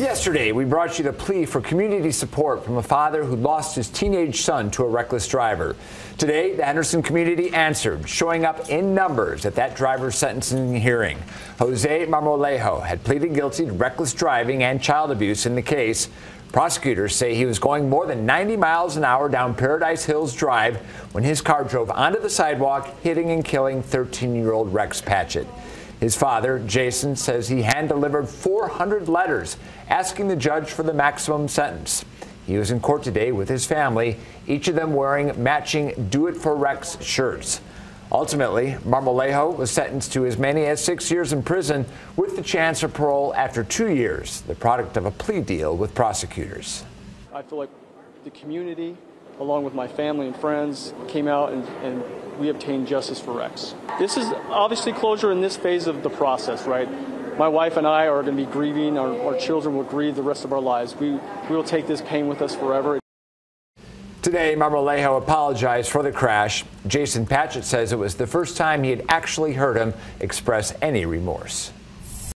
Yesterday, we brought you the plea for community support from a father who lost his teenage son to a reckless driver. Today, the Henderson community answered, showing up in numbers at that driver's sentencing hearing. Jose Marmolejo had pleaded guilty to reckless driving and child abuse in the case. Prosecutors say he was going more than 90 miles an hour down Paradise Hills Drive when his car drove onto the sidewalk, hitting and killing 13-year-old Rex Patchett. His father, Jason, says he hand-delivered 400 letters asking the judge for the maximum sentence. He was in court today with his family, each of them wearing matching Do It For Rex shirts. Ultimately, Marmolejo was sentenced to as many as 6 years in prison with the chance of parole after 2 years, the product of a plea deal with prosecutors. I feel like the community, along with my family and friends, came out and we obtained justice for Rex. This is obviously closure in this phase of the process, right? My wife and I are going to be grieving. Our children will grieve the rest of our lives. We will take this pain with us forever. Today, Marmolejo apologized for the crash. Jason Patchett says it was the first time he had actually heard him express any remorse.